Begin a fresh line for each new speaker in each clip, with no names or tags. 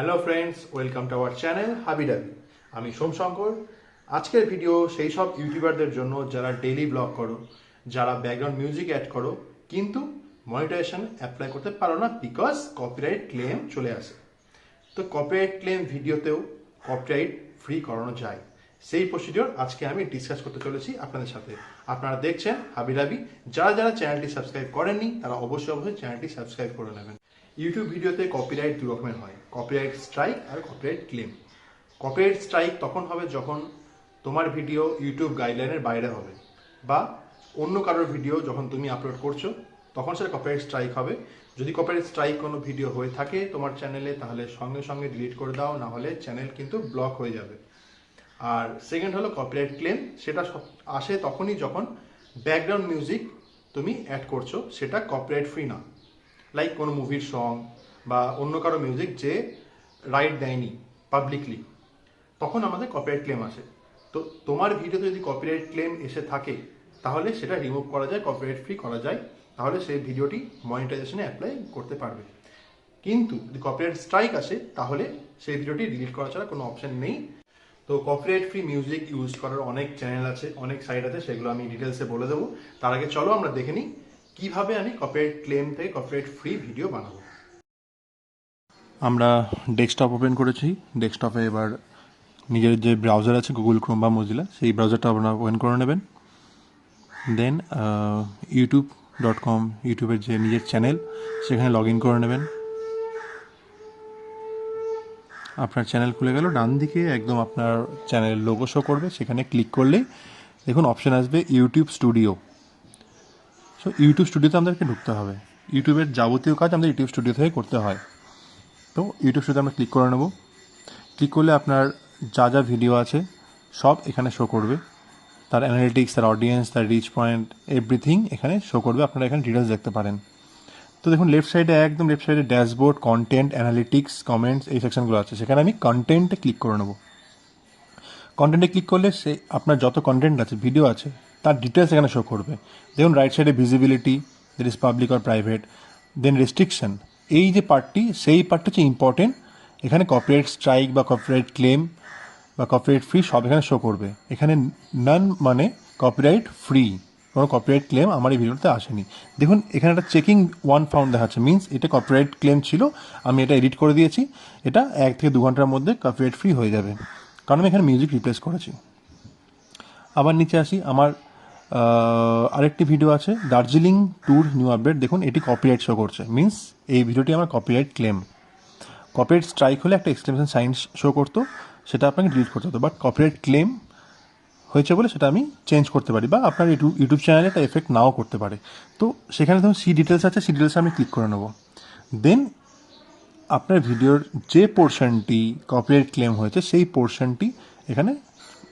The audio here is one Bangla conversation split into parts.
Hello friends, welcome to our channel হাবি ডাবি। আমি সোমশঙ্কর। আজকের ভিডিও সেই সব ইউটিউবারদের জন্য যারা ডেইলি ব্লগ করো, যারা ব্যাকগ্রাউন্ড মিউজিক অ্যাড করো, কিন্তু মনিটাইজেশন অ্যাপ্লাই করতে পারো না বিকজ কপিরাইট ক্লেম চলে আসে। তো কপিরাইট ক্লেম ভিডিওতেও কপিরাইট ফ্রি করানো যায়, সেই প্রসিডিওর আজকে আমি ডিসকাস করতে চলেছি আপনাদের সাথে। আপনারা দেখছেন হাবি ডাবি। যারা যারা চ্যানেলটি সাবস্ক্রাইব করেননি তারা অবশ্যই চ্যানেলটি সাবস্ক্রাইব করে নেবেন। ইউটিউব ভিডিওতে কপিরাইট দু রকমের হয়, কপিরাইট স্ট্রাইক আর কপিরাইট ক্লেম। কপিরাইট স্ট্রাইক তখন হবে যখন তোমার ভিডিও ইউটিউব গাইডলাইনের বাইরে হবে, বা অন্য কারোর ভিডিও যখন তুমি আপলোড করছো তখন সেটা কপিরাইট স্ট্রাইক হবে। যদি কপিরাইট স্ট্রাইক কোনো ভিডিও হয়ে থাকে তোমার চ্যানেলে, তাহলে সঙ্গে সঙ্গে ডিলিট করে দাও, না হলে চ্যানেল কিন্তু ব্লক হয়ে যাবে। আর সেকেন্ড হলো কপিরাইট ক্লেম। সেটা আসে তখনই যখন ব্যাকগ্রাউন্ড মিউজিক তুমি অ্যাড করছো, সেটা কপিরাইট ফ্রি না, লাইক কোনো মুভির সং বা অন্য কারো মিউজিক যে রাইট দেয়নি পাবলিকলি, তখন আমাদের কপিরাইট ক্লেম আসে। তো তোমার ভিডিওতে যদি কপিরাইট ক্লেম এসে থাকে তাহলে সেটা রিমুভ করা যায়, কপিরাইট ফ্রি করা যায়, তাহলে সেই ভিডিওটি মনিটাইজেশনে অ্যাপ্লাই করতে পারবে। কিন্তু যদি কপিরাইট স্ট্রাইক আসে তাহলে সেই ভিডিওটি ডিলিট করা ছাড়া কোনো অপশন নেই। তো কপিরাইট ফ্রি মিউজিক ইউজ করার অনেক চ্যানেল আছে, অনেক সাইট আছে, সেগুলো আমি ডিটেলসে বলে দেবো। তার আগে চলো আমরা দেখে নিই কিভাবে আমি কপিরাইট ক্লেম থেকে কপিরাইট ফ্রি ভিডিও বানাবো। আমরা ডেস্কটপ ওপেন করেছি। ডেস্কটপে এবার নিজের যে ব্রাউজার আছে গুগল ক্রোম বা মজিলা, সেই ব্রাউজারটা আপনারা ওপেন করে নেবেন। দেন youtube.com, ইউটিউবের যে নিজের চ্যানেল সেখানে লগ ইন করে নেবেন। আপনার চ্যানেল খুলে গেল, ডান দিকে একদম আপনার চ্যানেলের লোগো শো করবে, সেখানে ক্লিক করলেই দেখুন অপশান আসবে ইউটিউব স্টুডিও। সো ইউটিউব স্টুডিওতে আমাদেরকে ঢুকতে হবে। ইউটিউবের যাবতীয় কাজ আমাদের ইউটিউব স্টুডিও থেকে করতে হয়। তো ইউটিউব স্টুডিওতে আমরা ক্লিক করে নেব। ক্লিক করলে আপনার যা যা ভিডিও আছে সব এখানে শো করবে, তার অ্যানালিটিক্স, তার অডিয়েন্স, তার রিচ পয়েন্ট, এভরিথিং এখানে শো করবে। আপনারা এখানে ডিটেলস দেখতে পারেন। তো দেখুন লেফট সাইডে, একদম লেফট সাইডে ড্যাশবোর্ড, কন্টেন্ট, অ্যানালিটিক্স, কমেন্টস, এই সেকশনগুলো আছে। সেখানে আমি কন্টেন্টে ক্লিক করে নেব। কন্টেন্টে ক্লিক করলে সে আপনার যত কন্টেন্ট আছে, ভিডিও আছে, তার ডিটেলস এখানে শো করবে। দেখুন রাইট সাইডে visibility, that is public or private, then restriction, এই যে পার্টটি, সেই পার্টটা হচ্ছে ইম্পর্টেন্ট। এখানে কপিরাইট স্ট্রাইক বা কপিরাইট ক্লেম বা কপিরাইট ফ্রি সব এখানে শো করবে। এখানে নান মানে কপিরাইট ফ্রি, কোনো কপিরাইট ক্লেম আমার এই ভিডিওতে আসেনি। দেখুন এখানে একটা চেকিং ওয়ান ফাউন্ড দেখাচ্ছে, মিনস এটা কপিরাইট ক্লেম ছিল, আমি এটা এডিট করে দিয়েছি, এটা 1 থেকে 2 ঘন্টার মধ্যে কপিরাইট ফ্রি হয়ে যাবে, কারণ আমি এখানে মিউজিক রিপ্লেস করেছি। আবার নিচে আসি, আমার আরেকটি ভিডিও আছে দার্জিলিং ট্যুর নিউ আপডেট। দেখুন এটি কপিরাইট শো করছে, মিনস এই ভিডিওটি আমার কপিরাইট ক্লেম। কপিরাইট স্ট্রাইক হলে একটা এক্সক্লেমেশন সাইন শো করতো, সেটা আপনাকে ডিলিট করতে হতো, বাট কপিরাইট ক্লেম হয়েছে বলে সেটা আমি চেঞ্জ করতে পারি, বা আপনার ইউটিউব চ্যানেলে একটা এফেক্ট নাও করতে পারে। তো সেখানে ধরুন সি ডিটেলস আছে, সি ডিটেলসে আমি ক্লিক করে নেব। দেন আপনার ভিডিওর যে পোর্শনটি কপিরাইট ক্লেম হয়েছে সেই পোর্শনটি এখানে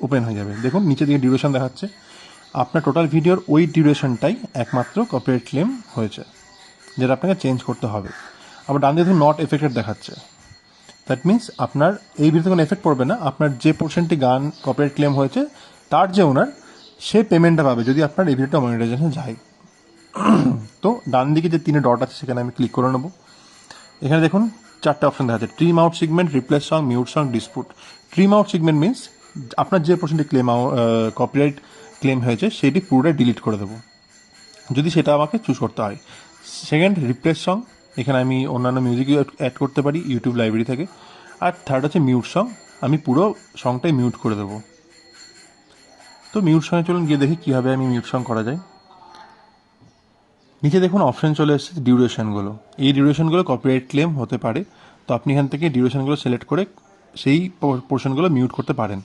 ওপেন হয়ে যাবে। দেখুন নিচে দিকে ডিউরেশন দেখাচ্ছে, আপনার টোটাল ভিডিওর ওই ডিউরেশনটাই একমাত্র কপিরাইট ক্লেম হয়েছে, যেটা আপনাকে চেঞ্জ করতে হবে। আবার ডান দিকে নট এফেক্টেড দেখাচ্ছে, দ্যাট মিনস আপনার এই ভিডিওতে কোনো এফেক্ট পড়বে না। আপনার যে পোর্শনটি গান কপিরাইট ক্লেম হয়েছে তার যে ওনার, সে পেমেন্টটা পাবে যদি আপনার এই ভিডিওটা মনিটাইজেশন যায়। তো ডান দিকে যে 3 ডট আছে সেখানে আমি ক্লিক করে নেবো। এখানে দেখুন 4টে অপশন দেখা যাচ্ছে, trim out segment, replace song, mute song, dispute. Trim out segment means আপনার যে পোর্শনটি ক্লেম কপিরাইট ক্লেম হয়েছে সেটি পুরোটাই ডিলিট করে দেবো, যদি সেটা আমাকে চুজ করতে হয়। সেকেন্ড রিপ্লেস সং, এখানে আমি অন্যান্য মিউজিক অ্যাড করতে পারি ইউটিউব লাইব্রেরি থেকে। আর থার্ড হচ্ছে মিউট সং, আমি পুরো সংটাই মিউট করে দেবো। তো মিউট সঙ্গে চলুন গিয়ে দেখি কীভাবে আমি মিউট সং করা যায়। নিচে দেখুন অপশান চলে এসেছে ডিউরেশনগুলো, এই ডিউরেশনগুলো কপিরাইট ক্লেম হতে পারে। তো আপনি এখান থেকে ডিউরেশনগুলো সিলেক্ট করে সেই পোর্শনগুলো মিউট করতে পারেন,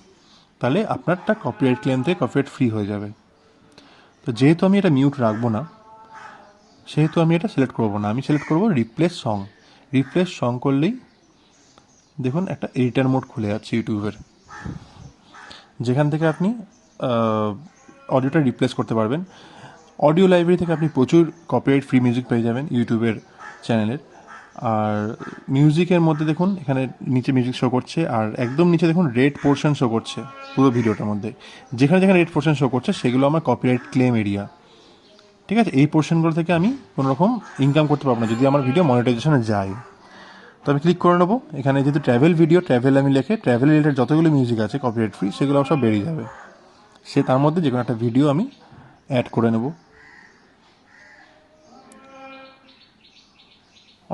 তাহলে আপনারটা কপিরাইট ক্লেম থেকে কপিরাইট ফ্রি হয়ে যাবে। তো যেহেতু আমি এটা মিউট রাখবো না, সেহেতু আমি এটা সিলেক্ট করবো না, আমি সিলেক্ট করবো রিপ্লেস সং। রিপ্লেস সং করলেই দেখুন একটা এডিটার মোড খুলে যাচ্ছে ইউটিউবের, যেখান থেকে আপনি অডিওটা রিপ্লেস করতে পারবেন। অডিও লাইব্রেরি থেকে আপনি প্রচুর কপিরাইট ফ্রি মিউজিক পেয়ে যাবেন ইউটিউবের চ্যানেলের। আর মিউজিকের মধ্যে দেখুন এখানে নিচে মিউজিক শো করছে, আর একদম নিচে দেখুন রেড পোর্শন শো করছে পুরো ভিডিওটার মধ্যে। যেখানে যেখানে রেড পোর্শন শো করছে সেগুলো আমার কপিরাইট ক্লেম এরিয়া, ঠিক আছে। এই পোর্শনগুলো থেকে আমি কোনো রকম ইনকাম করতে পারবো না যদি আমার ভিডিও মনিটাইজেশনে যায়। তো আমি ক্লিক করে নেবো। এখানে যেহেতু ট্র্যাভেল ভিডিও, ট্র্যাভেল আমি লিখে ট্র্যাভেল রিলেটেড যতগুলো মিউজিক আছে কপিরাইট ফ্রি সেগুলো সব বেরিয়ে যাবে। সে তার মধ্যে যে কোনো একটা ভিডিও আমি অ্যাড করে নেব।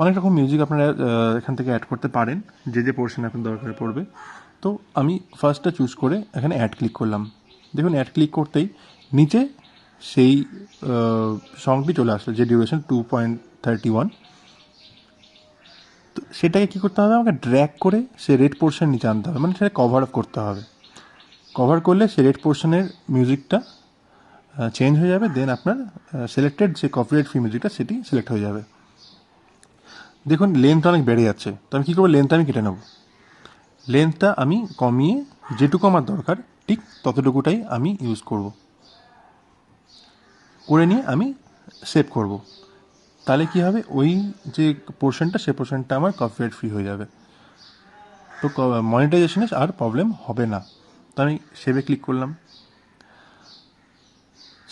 অনেক রকম মিউজিক আপনারা এখান থেকে অ্যাড করতে পারেন, যে যে পোর্শন আপনার দরকার পড়বে। তো আমি ফার্স্টটা চুজ করে এখানে অ্যাড ক্লিক করলাম। দেখুন অ্যাড ক্লিক করতেই নিচে সেই সংটি চলে আসলো, যে ডিউরেশন 2.31। তো সেটাকে কী করতে হবে, আমাকে ড্র্যাগ করে সে রেড পোর্শন নিচে আনতে হবে, মানে সেটা কভার আপ করতে হবে। কভার করলে সে রেড পোর্শনের মিউজিকটা চেঞ্জ হয়ে যাবে, দেন আপনার সিলেক্টেড যে কপিরাইট ফ্রি মিউজিকটা সেটি সিলেক্ট হয়ে যাবে। দেখুন লেন্থটা অনেক বেড়ে যাচ্ছে, তো আমি কী করবো, লেন্থটা আমি কেটে নেব। লেন্থটা আমি কমিয়ে যেটুকু আমার দরকার ঠিক ততটুকুটাই আমি ইউজ করব, করে নিয়ে আমি সেভ করব। তাহলে কী হবে, ওই যে পোর্শনটা সে পোর্শনটা আমার কপিরাইট ফ্রি হয়ে যাবে। তো মনিটাইজেশনে আর প্রবলেম হবে না। তো আমি সেভে ক্লিক করলাম।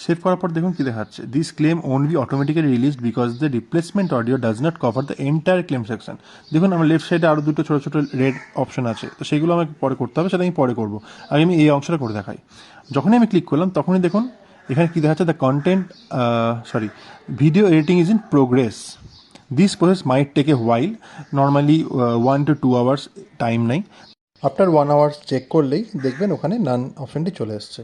সেভ করার পর দেখুন কী দেখাচ্ছে, this claim won't be automatically released because the replacement audio does not cover the entire claim section. দেখুন আমার লেফট সাইডে আরও দুটো ছোটো ছোটো রেড অপশন আছে, তো সেগুলো আমাকে পরে করতে হবে, সেটা আমি পরে করবো। আগে আমি এই অংশটা করে দেখাই। যখনই আমি ক্লিক করলাম তখনই দেখুন এখানে কী দেখাচ্ছে, the content video editing is in progress, this process might take a while, normally 1 to 2 hours time নেই। আফটার 1 hour চেক করলেই দেখবেন ওখানে নান অপশনটি চলে এসছে।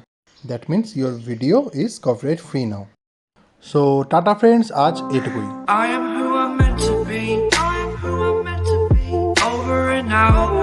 That means your video is copyright free now. So tata friends, আজ এটুকুই।
I am who I'm meant to be. I am who I'm meant to be. Over and out.